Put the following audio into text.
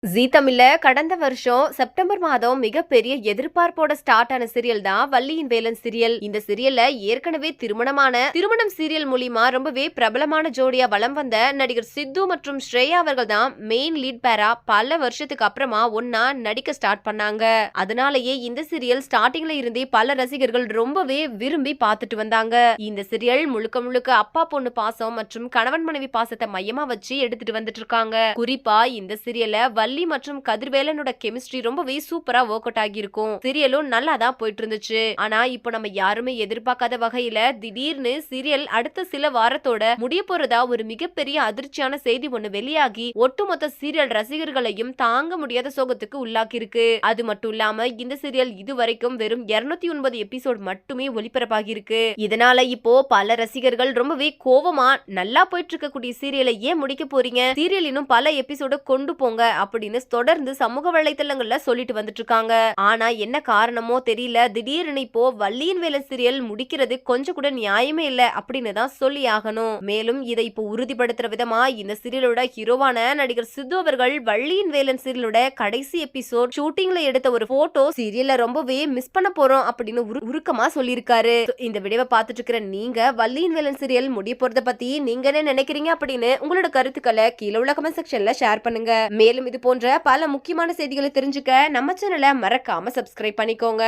ஜீ தமிழ்ல கடந்த வருஷம் செப்டம்பர் மாதம் மிகப்பெரிய எதிர்பார்ப்போட ஸ்டார்ட் ஆன சீரியல் தான் வள்ளியின் வேலன் சீரியல். இந்த சீரியல்ல ஏற்கனவே திருமணம் சீரியல் மூலியமா ரொம்பவே பிரபலமான ஜோடியா வலம் வந்த நடிகர் சித்து மற்றும் ஸ்ரேயா அவர்கள் தான் மெயின் லீட் பேரா பல வருஷத்துக்கு அப்புறமா ஒன்னா நடிக்க ஸ்டார்ட் பண்ணாங்க. அதனாலேயே இந்த சீரியல் ஸ்டார்டிங்ல இருந்தே பல ரசிகர்கள் ரொம்பவே விரும்பி பார்த்துட்டு வந்தாங்க. இந்த சீரியல் முழுக்க முழுக்க அப்பா பொண்ணு பாசம் மற்றும் கணவன் மனைவி பாசத்தை மையமா வச்சு எடுத்துட்டு வந்துட்டு இருக்காங்க. குறிப்பா இந்த சீரியல்ல வள்ளி மற்றும் கதிர்வேலனோட கெமிஸ்ட்ரி ரொம்பவே சூப்பரா ஒர்க் அவுட் ஆகியிருக்கும். சீரியலும் நல்லா தான் போயிட்டு இருந்துச்சு. ஆனா இப்போ நம்ம யாருமே எதிர்பார்க்காத வகையில திடீர்னு சீரியல் அடுத்த சில வாரத்தோட முடிய போறதா ஒரு மிகப்பெரிய அதிர்ச்சியான செய்தி ஒண்ணு வெளியாகி ஒட்டுமொத்த சீரியல் ரசிகர்களையும் தாங்க முடியாத சோகத்துக்கு உள்ளாக்கி இருக்கு. அது மட்டும் இல்லாம இந்த சீரியல் இதுவரைக்கும் வெறும் 209 எபிசோட் மட்டுமே ஒளிபரப்பாகி இருக்கு. இதனால இப்போ பல ரசிகர்கள் ரொம்பவே கோவமா நல்லா போயிட்டு இருக்கக்கூடிய சீரியலை ஏன் முடிக்க போறீங்க, சீரியல் இன்னும் பல எபிசோட கொண்டு போங்க அப்படின்னு தொடர்ந்து சமூக வலைதளங்கள்ல சொல்லிட்டு வந்துட்டு இருக்காங்க. ஆனா என்ன காரணமோ தெரியல, திடீர்னு இப்போ வள்ளியின் வேலன் சீரியல் முடிக்கிறது கொஞ்சம் கூட நியாயமே இல்ல அப்படின்னு தான் சொல்லி ஆகணும். மேலும் இதை இப்போ உறுதிப்படுத்துற விதமா இந்த சீரியலோட ஹீரோவான நடிகர் சித்து அவர்கள் வள்ளியின் வேலன் சீரியலோட கடைசி எபிசோட் ஷூட்டிங்ல எடுத்த ஒரு போட்டோ சீரியல்ல ரொம்பவே மிஸ் பண்ண போறோம் அப்படின்னு உருக்கமா சொல்லியிருக்காரு. இந்த வீடியோவை பார்த்துட்டு இருக்கிற நீங்க வள்ளியின் வேலன் சீரியல் முடிய போறத பத்தி நீங்க என்ன நினைக்கிறீங்க அப்படின்னு உங்களோட கருத்துக்களை கீழே உள்ள கமெண்ட் செக்ஷன்ல ஷேர் பண்ணுங்க. மேலும் இது போன்ற பல முக்கியமான செய்திகளை தெரிஞ்சுக்க நம்ம சேனலை மறக்காம சப்ஸ்கிரைப் பண்ணிக்கோங்க.